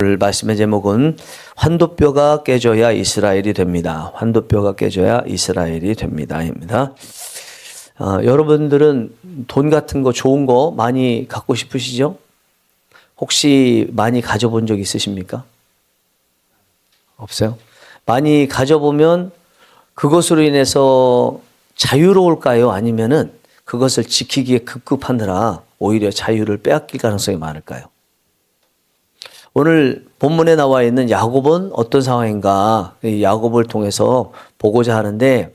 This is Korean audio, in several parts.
오늘 말씀의 제목은 환도뼈가 깨져야 이스라엘이 됩니다. 환도뼈가 깨져야 이스라엘이 됩니다.입니다. 여러분들은 돈 같은 거 좋은 거 많이 갖고 싶으시죠? 혹시 많이 가져본 적 있으십니까? 없어요? 많이 가져보면 그것으로 인해서 자유로울까요? 아니면은 그것을 지키기에 급급하느라 오히려 자유를 빼앗길 가능성이 많을까요? 오늘 본문에 나와 있는 야곱은 어떤 상황인가? 이 야곱을 통해서 보고자 하는데,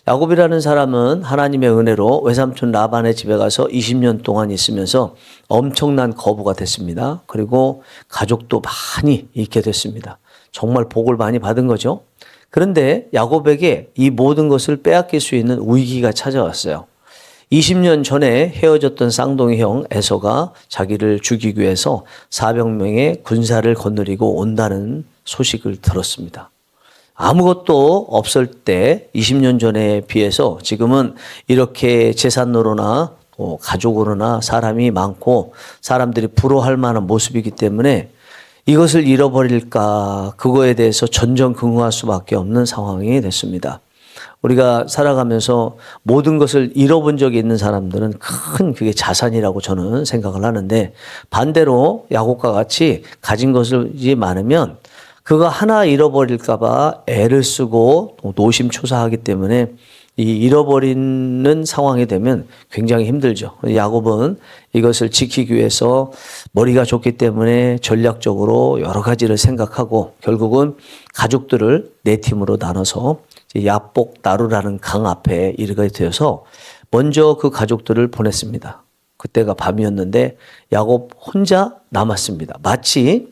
야곱이라는 사람은 하나님의 은혜로 외삼촌 라반의 집에 가서 20년 동안 있으면서 엄청난 거부가 됐습니다. 그리고 가족도 많이 잃게 됐습니다. 정말 복을 많이 받은 거죠. 그런데 야곱에게 이 모든 것을 빼앗길 수 있는 위기가 찾아왔어요. 20년 전에 헤어졌던 쌍둥이 형 에서가 자기를 죽이기 위해서 400명의 군사를 거느리고 온다는 소식을 들었습니다. 아무것도 없을 때 20년 전에 비해서 지금은 이렇게 재산으로나 가족으로나 사람이 많고 사람들이 부러워할 만한 모습이기 때문에 이것을 잃어버릴까, 그거에 대해서 전전긍긍할 수밖에 없는 상황이 됐습니다. 우리가 살아가면서 모든 것을 잃어본 적이 있는 사람들은 큰 그게 자산이라고 저는 생각을 하는데, 반대로 야곱과 같이 가진 것이 많으면 그거 하나 잃어버릴까 봐 애를 쓰고 노심초사하기 때문에 이 잃어버리는 상황이 되면 굉장히 힘들죠. 야곱은 이것을 지키기 위해서 머리가 좋기 때문에 전략적으로 여러 가지를 생각하고 결국은 가족들을 네 팀으로 나눠서 야복 나루라는 강 앞에 이르게 되어서 먼저 그 가족들을 보냈습니다. 그때가 밤이었는데 야곱 혼자 남았습니다. 마치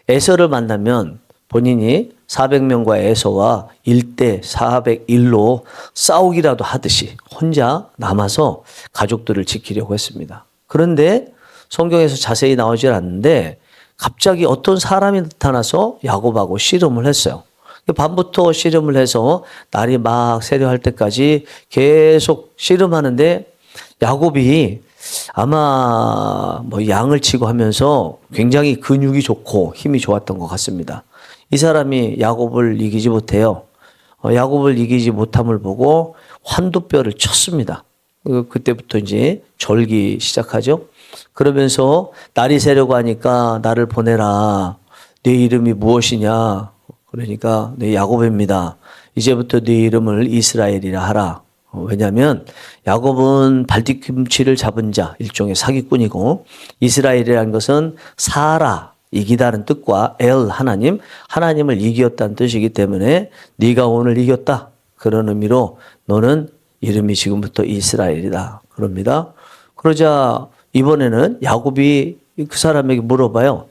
에서를 만나면 본인이 400명과 에서와 1대 401로 싸우기라도 하듯이 혼자 남아서 가족들을 지키려고 했습니다. 그런데 성경에서 자세히 나오질 않는데 갑자기 어떤 사람이 나타나서 야곱하고 씨름을 했어요. 밤부터 씨름을 해서 날이 막 새려할 때까지 계속 씨름하는데 야곱이 아마 양을 치고 하면서 굉장히 근육이 좋고 힘이 좋았던 것 같습니다. 이 사람이 야곱을 이기지 못해요. 야곱을 이기지 못함을 보고 환도뼈를 쳤습니다. 그때부터 이제 절기 시작하죠. 그러면서 날이 새려고 하니까 나를 보내라. 네 이름이 무엇이냐? 그러니까 네 야곱입니다. 이제부터 네 이름을 이스라엘이라 하라. 왜냐하면 야곱은 발뒤꿈치를 잡은 자, 일종의 사기꾼이고, 이스라엘이라는 것은 사라, 이기다는 뜻과 엘, 하나님을 이겼다는 뜻이기 때문에 네가 오늘 이겼다. 그런 의미로 너는 이름이 지금부터 이스라엘이다. 그럽니다. 그러자 이번에는 야곱이 그 사람에게 물어봐요.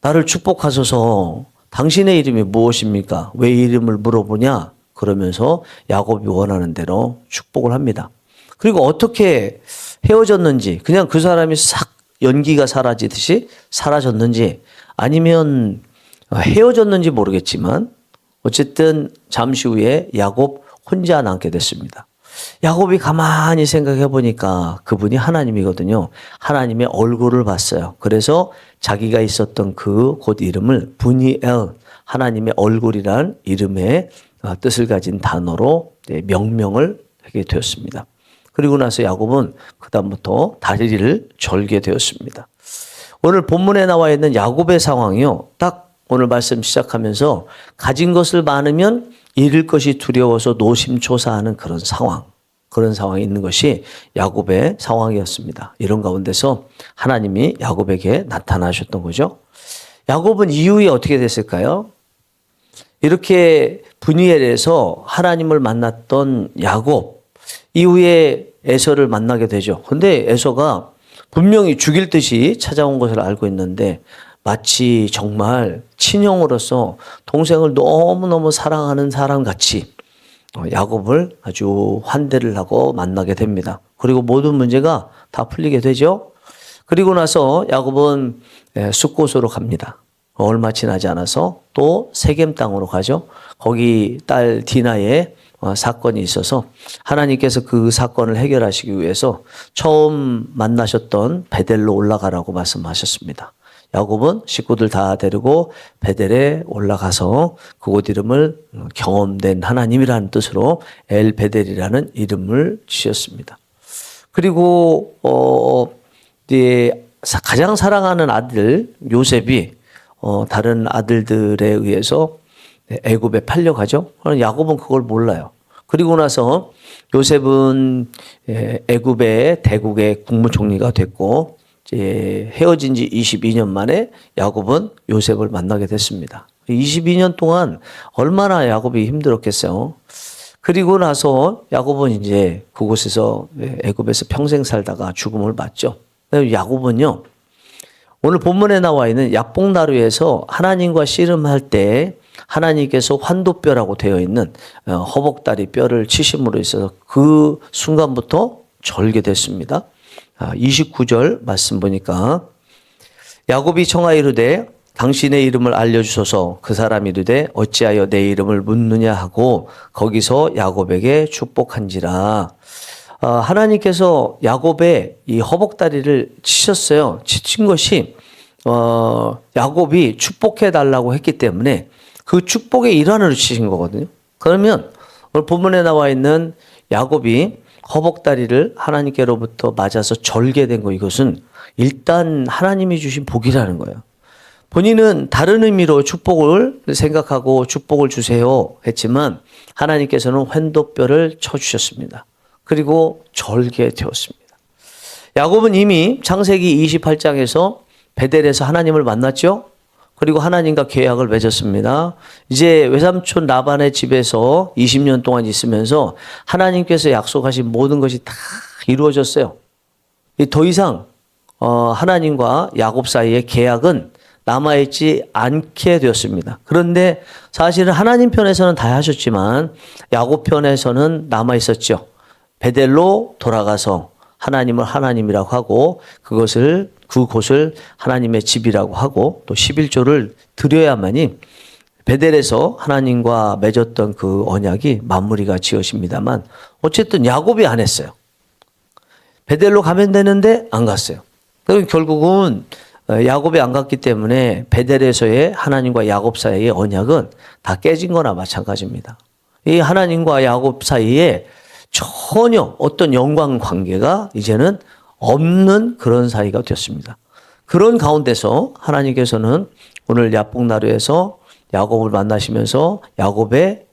나를 축복하소서. 당신의 이름이 무엇입니까? 왜 이름을 물어보냐? 그러면서 야곱이 원하는 대로 축복을 합니다. 그리고 어떻게 헤어졌는지, 그냥 그 사람이 싹 연기가 사라지듯이 사라졌는지, 아니면 헤어졌는지 모르겠지만 어쨌든 잠시 후에 야곱 혼자 남게 됐습니다. 야곱이 가만히 생각해 보니까 그분이 하나님이거든요. 하나님의 얼굴을 봤어요. 그래서 자기가 있었던 그 곳 이름을 브니엘, 하나님의 얼굴이라는 이름의 뜻을 가진 단어로 명명을 하게 되었습니다. 그리고 나서 야곱은 그다음부터 다리를 절게 되었습니다. 오늘 본문에 나와 있는 야곱의 상황이요, 딱 오늘 말씀 시작하면서 가진 것을 많으면 잃을 것이 두려워서 노심초사하는 그런 상황이 있는 것이 야곱의 상황이었습니다. 이런 가운데서 하나님이 야곱에게 나타나셨던 거죠. 야곱은 이후에 어떻게 됐을까요? 이렇게 브니엘에서 하나님을 만났던 야곱, 이후에 에서를 만나게 되죠. 근데 에서가 분명히 죽일 듯이 찾아온 것을 알고 있는데 마치 정말 친형으로서 동생을 너무너무 사랑하는 사람같이 야곱을 아주 환대를 하고 만나게 됩니다. 그리고 모든 문제가 다 풀리게 되죠. 그리고 나서 야곱은 숫곳으로 갑니다. 얼마 지나지 않아서 또 세겜 땅으로 가죠. 거기 딸 디나의 사건이 있어서 하나님께서 그 사건을 해결하시기 위해서 처음 만나셨던 베델로 올라가라고 말씀하셨습니다. 야곱은 식구들 다 데리고 베델에 올라가서 그곳 이름을 경험된 하나님이라는 뜻으로 엘 베델이라는 이름을 지었습니다. 그리고 이제 가장 사랑하는 아들 요셉이 다른 아들들에 의해서 애굽에 팔려가죠. 야곱은 그걸 몰라요. 그리고 나서 요셉은 애굽의 대국의 국무총리가 됐고 이제 헤어진 지 22년 만에 야곱은 요셉을 만나게 됐습니다. 22년 동안 얼마나 야곱이 힘들었겠어요. 그리고 나서 야곱은 이제 그곳에서 애굽에서 평생 살다가 죽음을 맞죠. 야곱은요, 오늘 본문에 나와 있는 야복나루에서 하나님과 씨름할 때 하나님께서 환도뼈라고 되어 있는 허벅다리 뼈를 치심으로 있어서 그 순간부터 절개됐습니다. 29절 말씀 보니까 야곱이 청하여 이르되 당신의 이름을 알려주소서. 그 사람이 이르되 어찌하여 내 이름을 묻느냐 하고 거기서 야곱에게 축복한지라. 하나님께서 야곱의 이 허벅다리를 치셨어요. 치신 것이 야곱이 축복해 달라고 했기 때문에 그 축복의 일환으로 치신 거거든요. 그러면 오늘 본문에 나와 있는 야곱이 허벅다리를 하나님께로부터 맞아서 절개된 거, 이것은 일단 하나님이 주신 복이라는 거예요. 본인은 다른 의미로 축복을 생각하고 축복을 주세요 했지만 하나님께서는 환도뼈를 쳐주셨습니다. 그리고 절개되었습니다. 야곱은 이미 창세기 28장에서 베델에서 하나님을 만났죠. 그리고 하나님과 계약을 맺었습니다. 이제 외삼촌 라반의 집에서 20년 동안 있으면서 하나님께서 약속하신 모든 것이 다 이루어졌어요. 더 이상 하나님과 야곱 사이의 계약은 남아있지 않게 되었습니다. 그런데 사실은 하나님 편에서는 다 하셨지만 야곱 편에서는 남아있었죠. 베델로 돌아가서 하나님을 하나님이라고 하고 그곳을 하나님의 집이라고 하고 또 11조를 드려야만이 베델에서 하나님과 맺었던 그 언약이 마무리가 지어집니다만 어쨌든 야곱이 안 했어요. 베델로 가면 되는데 안 갔어요. 그럼 결국은 야곱이 안 갔기 때문에 베델에서의 하나님과 야곱 사이의 언약은 다 깨진 거나 마찬가지입니다. 이 하나님과 야곱 사이에 전혀 어떤 연관 관계가 이제는 없는 그런 사이가 되었습니다. 그런 가운데서 하나님께서는 오늘 야복나루에서 야곱을 만나시면서 야곱의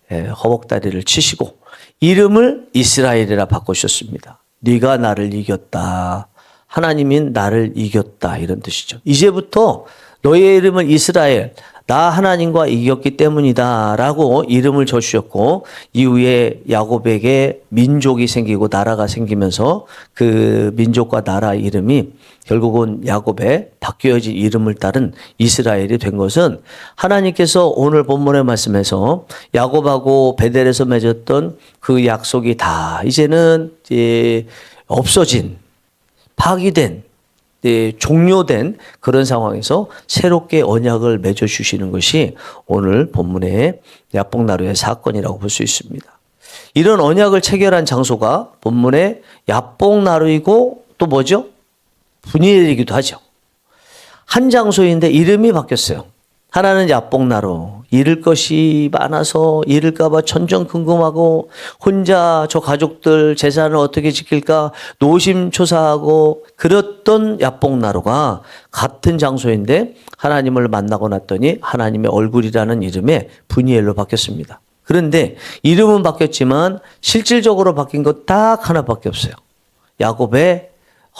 허벅다리를 치시고 이름을 이스라엘이라 바꾸셨습니다. 네가 나를 이겼다. 하나님인 나를 이겼다. 이런 뜻이죠. 이제부터 너의 이름은 이스라엘, 나 하나님과 이겼기 때문이다 라고 이름을 줘주셨고 이후에 야곱에게 민족이 생기고 나라가 생기면서 그 민족과 나라 이름이 결국은 야곱의 바뀌어진 이름을 따른 이스라엘이 된 것은 하나님께서 오늘 본문의 말씀에서 야곱하고 베델에서 맺었던 그 약속이 다 이제는 없어진, 파기된, 종료된 그런 상황에서 새롭게 언약을 맺어주시는 것이 오늘 본문의 야복나루의 사건이라고 볼 수 있습니다. 이런 언약을 체결한 장소가 본문의 야복나루이고 또 뭐죠? 분이엘이기도 하죠. 한 장소인데 이름이 바뀌었어요. 하나는 야복나루, 잃을 것이 많아서 잃을까봐 천정긍긍하고 혼자 저 가족들 재산을 어떻게 지킬까 노심초사하고 그랬던 야복나루가 같은 장소인데 하나님을 만나고 났더니 하나님의 얼굴이라는 이름에 분이엘로 바뀌었습니다. 그런데 이름은 바뀌었지만 실질적으로 바뀐 것 딱 하나밖에 없어요. 야곱의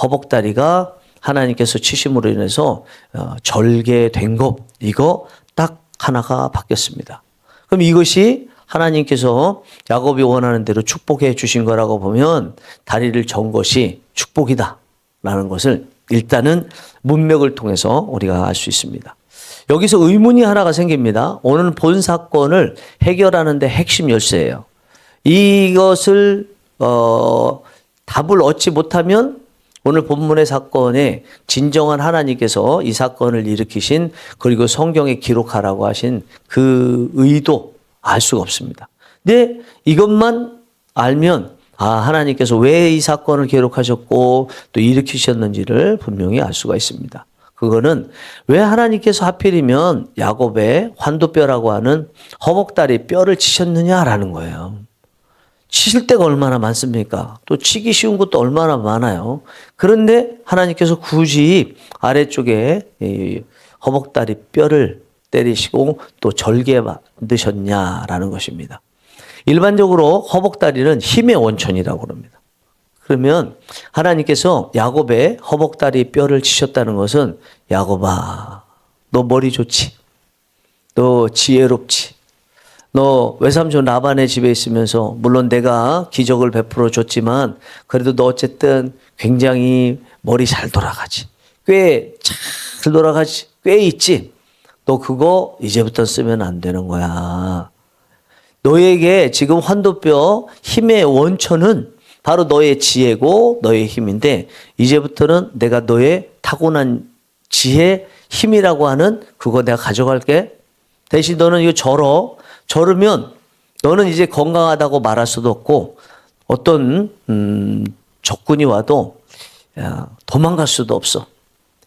허벅다리가 하나님께서 치심으로 인해서 절개된 것, 이거 딱 하나가 바뀌었습니다. 그럼 이것이 하나님께서 야곱이 원하는 대로 축복해 주신 거라고 보면 다리를 전 것이 축복이다 라는 것을 일단은 문맥을 통해서 우리가 알 수 있습니다. 여기서 의문이 하나가 생깁니다. 오늘 본 사건을 해결하는 데 핵심 열쇠예요. 이것을 답을 얻지 못하면 오늘 본문의 사건에 진정한 하나님께서 이 사건을 일으키신 그리고 성경에 기록하라고 하신 그 의도 알 수가 없습니다. 근데 이것만 알면 하나님께서 왜 이 사건을 기록하셨고 또 일으키셨는지를 분명히 알 수가 있습니다. 그거는 왜 하나님께서 하필이면 야곱의 환도뼈라고 하는 허벅다리 뼈를 치셨느냐라는 거예요. 치실 때가 얼마나 많습니까? 또 치기 쉬운 것도 얼마나 많아요. 그런데 하나님께서 굳이 아래쪽에 이 허벅다리 뼈를 때리시고 또 절개 만드셨냐라는 것입니다. 일반적으로 허벅다리는 힘의 원천이라고 합니다. 그러면 하나님께서 야곱의 허벅다리 뼈를 치셨다는 것은 야곱아, 너 머리 좋지? 너 지혜롭지? 너 외삼촌 라반의 집에 있으면서 물론 내가 기적을 베풀어 줬지만 그래도 너 어쨌든 굉장히 머리 잘 돌아가지. 꽤 잘 돌아가지. 꽤 있지. 너 그거 이제부터 쓰면 안 되는 거야. 너에게 지금 환도뼈 힘의 원천은 바로 너의 지혜고 너의 힘인데 이제부터는 내가 너의 타고난 지혜, 힘이라고 하는 그거 내가 가져갈게. 대신 너는 이거 절으면 너는 이제 건강하다고 말할 수도 없고 어떤 적군이 와도 도망갈 수도 없어.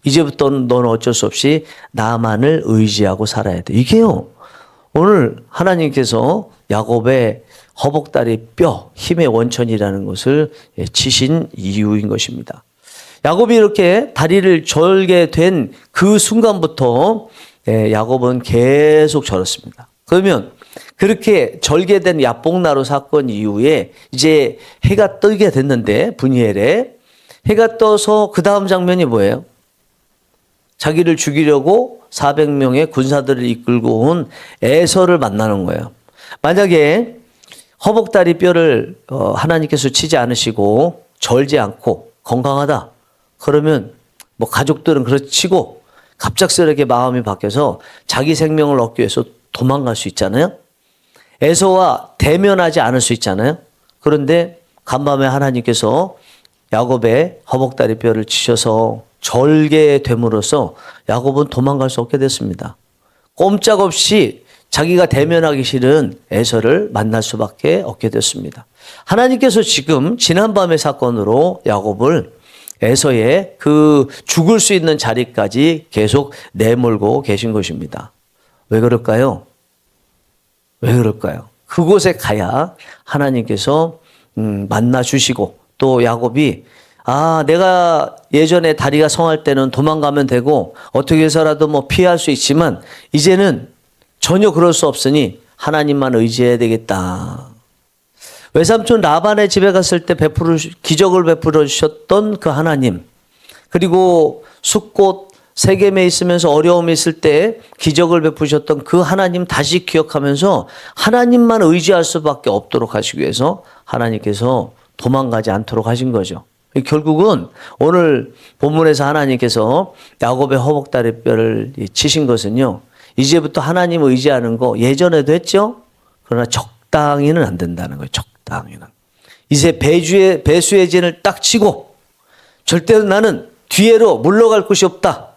이제부터는 너는 어쩔 수 없이 나만을 의지하고 살아야 돼. 이게요. 오늘 하나님께서 야곱의 허벅다리 뼈, 힘의 원천이라는 것을 치신 이유인 것입니다. 야곱이 이렇게 다리를 절게 된 그 순간부터 야곱은 계속 절었습니다. 그러면 그렇게 절개된 야복나루 사건 이후에 이제 해가 뜨게 됐는데 분이엘에 해가 떠서 그 다음 장면이 뭐예요? 자기를 죽이려고 400명의 군사들을 이끌고 온 에서를 만나는 거예요. 만약에 허벅다리 뼈를 하나님께서 치지 않으시고 절지 않고 건강하다. 그러면 뭐 가족들은 그렇게 치고 갑작스럽게 마음이 바뀌어서 자기 생명을 얻기 위해서 도망갈 수 있잖아요. 에서와 대면하지 않을 수 있잖아요. 그런데 간밤에 하나님께서 야곱의 허벅다리 뼈를 치셔서 절개됨으로써 야곱은 도망갈 수 없게 됐습니다. 꼼짝없이 자기가 대면하기 싫은 에서를 만날 수밖에 없게 됐습니다. 하나님께서 지금 지난밤의 사건으로 야곱을 에서의 그 죽을 수 있는 자리까지 계속 내몰고 계신 것입니다. 왜 그럴까요? 왜 그럴까요? 그곳에 가야 하나님께서 만나 주시고 또 야곱이 내가 예전에 다리가 성할 때는 도망가면 되고 어떻게 해서라도 뭐 피할 수 있지만 이제는 전혀 그럴 수 없으니 하나님만 의지해야 되겠다. 외삼촌 라반의 집에 갔을 때 기적을 베풀어 주셨던 그 하나님, 그리고 숫꽃 세겜에 있으면서 어려움이 있을 때 기적을 베푸셨던 그 하나님 다시 기억하면서 하나님만 의지할 수밖에 없도록 하시기 위해서 하나님께서 도망가지 않도록 하신 거죠. 결국은 오늘 본문에서 하나님께서 야곱의 허벅다리 뼈를 치신 것은요, 이제부터 하나님 의지하는 거 예전에도 했죠. 그러나 적당히는 안 된다는 거예요. 적당히는. 이제 배수의 진을 딱 치고 절대로 나는 뒤로 물러갈 곳이 없다.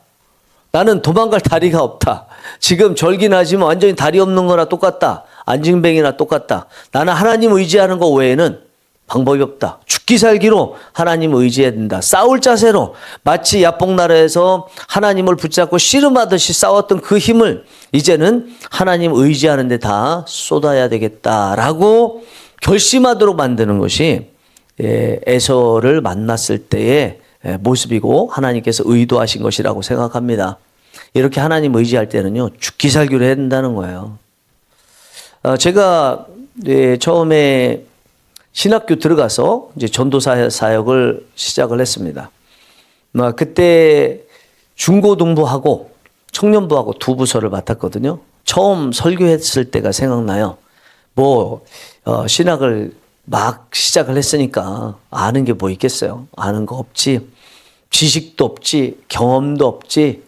나는 도망갈 다리가 없다. 지금 절기나지만 완전히 다리 없는 거나 똑같다. 안징뱅이나 똑같다. 나는 하나님 의지하는 거 외에는 방법이 없다. 죽기 살기로 하나님 의지해야 된다. 싸울 자세로 마치 야복나라에서 하나님을 붙잡고 씨름하듯이 싸웠던 그 힘을 이제는 하나님 의지하는 데 다 쏟아야 되겠다라고 결심하도록 만드는 것이 에서를 만났을 때의 모습이고 하나님께서 의도하신 것이라고 생각합니다. 이렇게 하나님 의지할 때는요, 죽기 살기로 해야 된다는 거예요. 제가 처음에 신학교 들어가서 이제 전도사 사역을 시작을 했습니다. 그때 중고등부하고 청년부하고 두 부서를 맡았거든요. 처음 설교했을 때가 생각나요. 신학을 막 시작을 했으니까 아는 게 뭐 있겠어요. 아는 거 없지. 지식도 없지. 경험도 없지.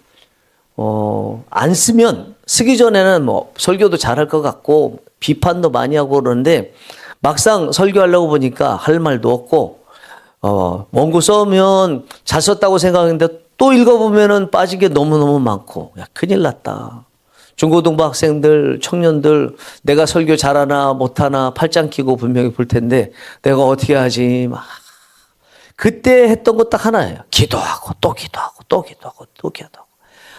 안 쓰면 쓰기 전에는 설교도 잘할 것 같고 비판도 많이 하고 그러는데 막상 설교하려고 보니까 할 말도 없고 원고 써면 잘 썼다고 생각했는데 또 읽어보면은 빠진 게 너무너무 많고 큰일 났다. 중고등부 학생들, 청년들 내가 설교 잘하나 못하나 팔짱 끼고 분명히 볼 텐데 내가 어떻게 하지? 그때 했던 거 딱 하나예요. 기도하고 또 기도하고 또 기도하고 또 기도하고.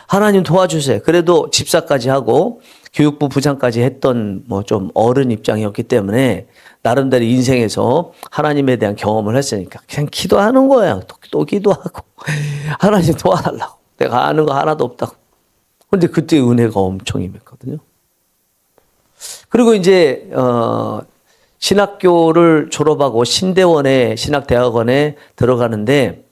하나님 도와주세요. 그래도 집사까지 하고 교육부 부장까지 했던 뭐 좀 어른 입장이었기 때문에 나름대로 인생에서 하나님에 대한 경험을 했으니까 그냥 기도하는 거예요. 또 기도하고 하나님 도와달라고. 내가 아는 거 하나도 없다고. 근데 그때 은혜가 엄청 임했거든요. 그리고 이제 신학교를 졸업하고 신대원에 신학대학원에 들어가는데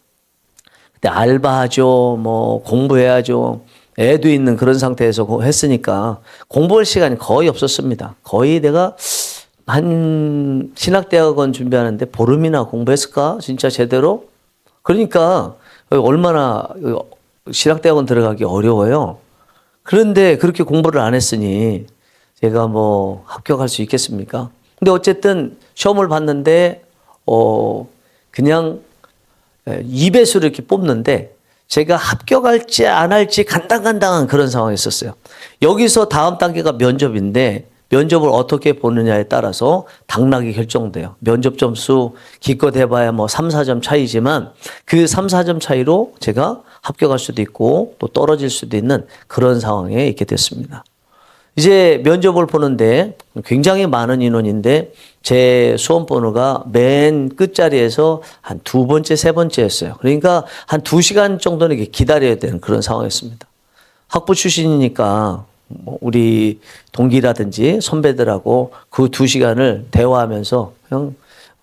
그때 알바하죠. 뭐 공부해야죠. 애도 있는 그런 상태에서 했으니까 공부할 시간이 거의 없었습니다. 거의 내가 한 신학대학원 준비하는데 보름이나 공부했을까? 진짜 제대로? 그러니까 얼마나 신학대학원 들어가기 어려워요. 그런데 그렇게 공부를 안 했으니 제가 뭐 합격할 수 있겠습니까? 근데 어쨌든 시험을 봤는데 그냥 2배수를 이렇게 뽑는데 제가 합격할지 안 할지 간당간당한 그런 상황이었어요. 여기서 다음 단계가 면접인데 면접을 어떻게 보느냐에 따라서 당락이 결정돼요. 면접 점수 기껏 해봐야 뭐 3, 4점 차이지만 그 3, 4점 차이로 제가 합격할 수도 있고 또 떨어질 수도 있는 그런 상황에 있게 됐습니다. 이제 면접을 보는데 굉장히 많은 인원인데 제 수험 번호가 맨 끝자리에서 한 두 번째, 세 번째였어요. 그러니까 한 2시간 정도는 기다려야 되는 그런 상황이었습니다. 학부 출신이니까 우리 동기라든지 선배들하고 그 2시간을 대화하면서 그냥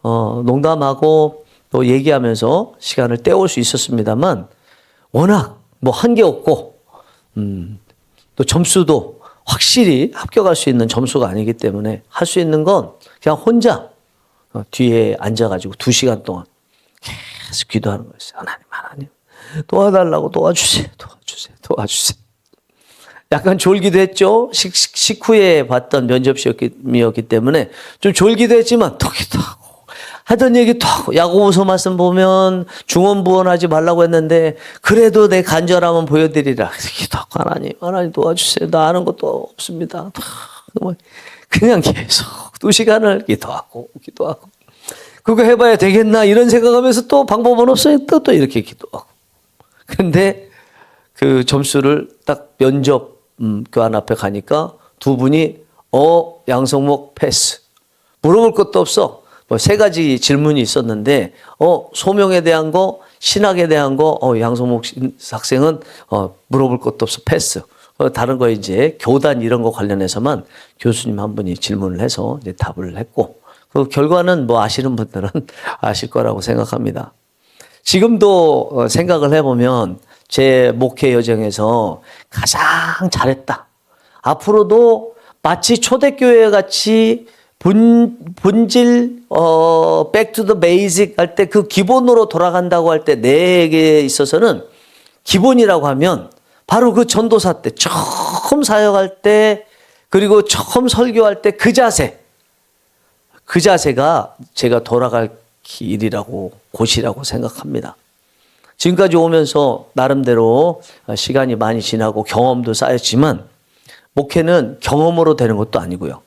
농담하고 또 얘기하면서 시간을 때울 수 있었습니다만 워낙 뭐 한 게 없고 또 점수도 확실히 합격할 수 있는 점수가 아니기 때문에 할 수 있는 건 그냥 혼자 뒤에 앉아가지고 2시간 동안 계속 기도하는 거였어요. 하나님 도와달라고 도와주세요. 약간 졸기도 했죠. 식후에 봤던 면접 시험이었기 때문에 좀 졸기도 했지만 또 기도하고 하던 얘기 또 하고 야고보서 말씀 보면 중언부언하지 말라고 했는데 그래도 내 간절함은 보여드리라. 기도하고 하나님 도와주세요. 나 아는 것도 없습니다. 그냥 계속 2시간을 기도하고 그거 해봐야 되겠나 이런 생각하면서 또 방법은 없어요. 또 이렇게 기도하고. 근데 그 점수를 딱 면접 교환 앞에 가니까 두 분이 양성목 패스. 물어볼 것도 없어. 뭐 3가지 질문이 있었는데 소명에 대한 거, 신학에 대한 거, 양성목 학생은 물어볼 것도 없어 패스. 다른 거 이제 교단 이런 거 관련해서만 교수님 한 분이 질문을 해서 이제 답을 했고 그 결과는 뭐 아시는 분들은 아실 거라고 생각합니다. 지금도 생각을 해보면 제 목회 여정에서 가장 잘했다. 앞으로도 마치 초대교회 같이 본질 back to the basic 할 때 그 기본으로 돌아간다고 할 때 내게 있어서는 기본이라고 하면 바로 그 전도사 때 처음 사역할 때 그리고 처음 설교할 때 그 자세가 제가 돌아갈 길이라고 곳이라고 생각합니다. 지금까지 오면서 나름대로 시간이 많이 지나고 경험도 쌓였지만 목회는 경험으로 되는 것도 아니고요.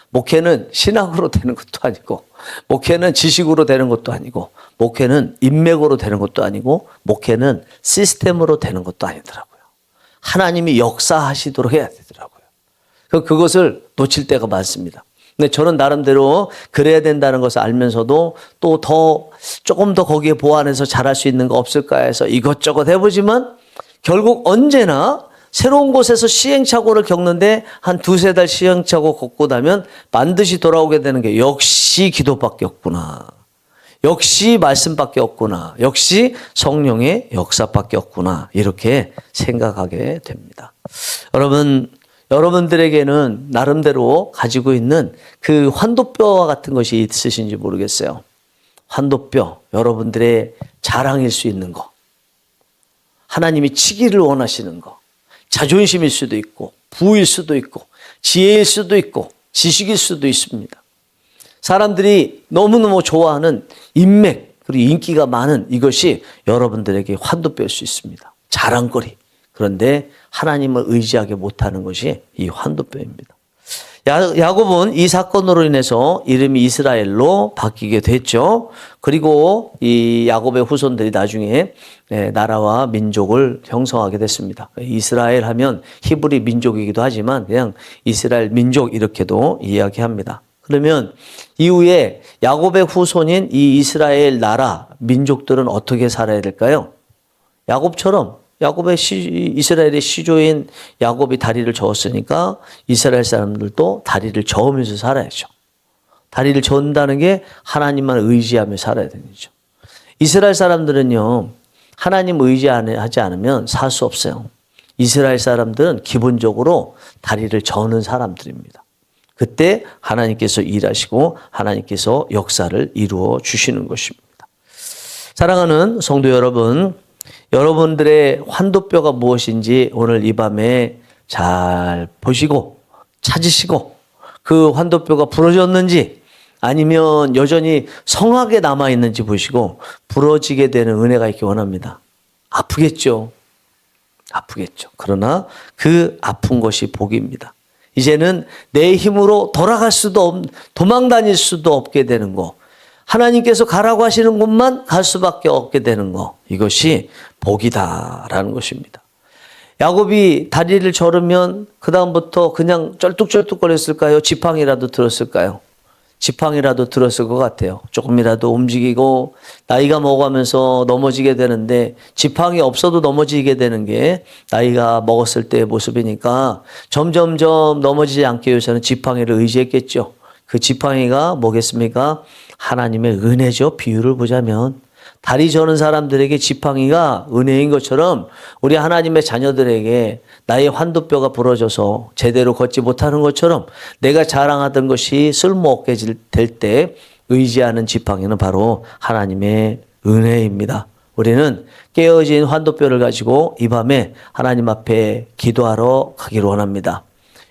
목회는 신학으로 되는 것도 아니고 목회는 지식으로 되는 것도 아니고 목회는 인맥으로 되는 것도 아니고 목회는 시스템으로 되는 것도 아니더라고요. 하나님이 역사하시도록 해야 되더라고요. 그것을 놓칠 때가 많습니다. 근데 저는 나름대로 그래야 된다는 것을 알면서도 또 조금 더 거기에 보완해서 잘할 수 있는 거 없을까 해서 이것저것 해보지만 결국 언제나 새로운 곳에서 시행착오를 겪는데 한 2-3달 시행착오 겪고 나면 반드시 돌아오게 되는 게 역시 기도밖에 없구나. 역시 말씀밖에 없구나. 역시 성령의 역사밖에 없구나. 이렇게 생각하게 됩니다. 여러분들에게는 나름대로 가지고 있는 그 환도뼈와 같은 것이 있으신지 모르겠어요. 환도뼈, 여러분들의 자랑일 수 있는 거. 하나님이 치기를 원하시는 거. 자존심일 수도 있고, 부일 수도 있고, 지혜일 수도 있고, 지식일 수도 있습니다. 사람들이 너무너무 좋아하는 인맥, 그리고 인기가 많은 이것이 여러분들에게 환도뼈일 수 있습니다. 자랑거리. 그런데 하나님을 의지하게 못하는 것이 이 환도뼈입니다. 야곱은 이 사건으로 인해서 이름이 이스라엘로 바뀌게 됐죠. 그리고 이 야곱의 후손들이 나중에 나라와 민족을 형성하게 됐습니다. 이스라엘 하면 히브리 민족이기도 하지만 그냥 이스라엘 민족 이렇게도 이야기합니다. 그러면 이후에 야곱의 후손인 이 이스라엘 나라 민족들은 어떻게 살아야 될까요? 야곱처럼 이스라엘의 시조인 야곱이 다리를 저었으니까 이스라엘 사람들도 다리를 저으면서 살아야죠. 다리를 저은다는 게 하나님만 의지하며 살아야 되는 거죠. 이스라엘 사람들은요, 하나님 의지하지 않으면 살 수 없어요. 이스라엘 사람들은 기본적으로 다리를 저는 사람들입니다. 그때 하나님께서 일하시고 하나님께서 역사를 이루어 주시는 것입니다. 사랑하는 성도 여러분, 여러분들의 환도뼈가 무엇인지 오늘 이 밤에 잘 보시고 찾으시고 그 환도뼈가 부러졌는지 아니면 여전히 성하게 남아있는지 보시고 부러지게 되는 은혜가 있기 원합니다. 아프겠죠. 그러나 그 아픈 것이 복입니다. 이제는 내 힘으로 돌아갈 수도 도망 다닐 수도 없게 되는 거, 하나님께서 가라고 하시는 곳만 갈 수밖에 없게 되는 거, 이것이 복이다라는 것입니다. 야곱이 다리를 저르면 그 다음부터 그냥 쩔뚝쩔뚝거렸을까요? 지팡이라도 들었을까요? 지팡이라도 들었을 것 같아요. 조금이라도 움직이고 나이가 먹어가면서 넘어지게 되는데 지팡이 없어도 넘어지게 되는 게 나이가 먹었을 때의 모습이니까 점점점 넘어지지 않기 위해서는 지팡이를 의지했겠죠. 그 지팡이가 뭐겠습니까? 하나님의 은혜죠. 비유를 보자면 다리 저는 사람들에게 지팡이가 은혜인 것처럼 우리 하나님의 자녀들에게 나의 환도뼈가 부러져서 제대로 걷지 못하는 것처럼 내가 자랑하던 것이 쓸모없게 될 때 의지하는 지팡이는 바로 하나님의 은혜입니다. 우리는 깨어진 환도뼈를 가지고 이 밤에 하나님 앞에 기도하러 가기를 원합니다.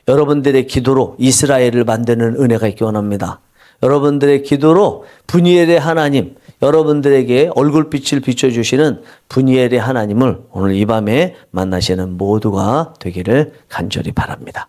여러분들의 기도로 이스라엘을 만드는 은혜가 있기 원합니다. 여러분들의 기도로 분이엘의 하나님, 여러분들에게 얼굴빛을 비춰주시는 분이엘의 하나님을 오늘 이 밤에 만나시는 모두가 되기를 간절히 바랍니다.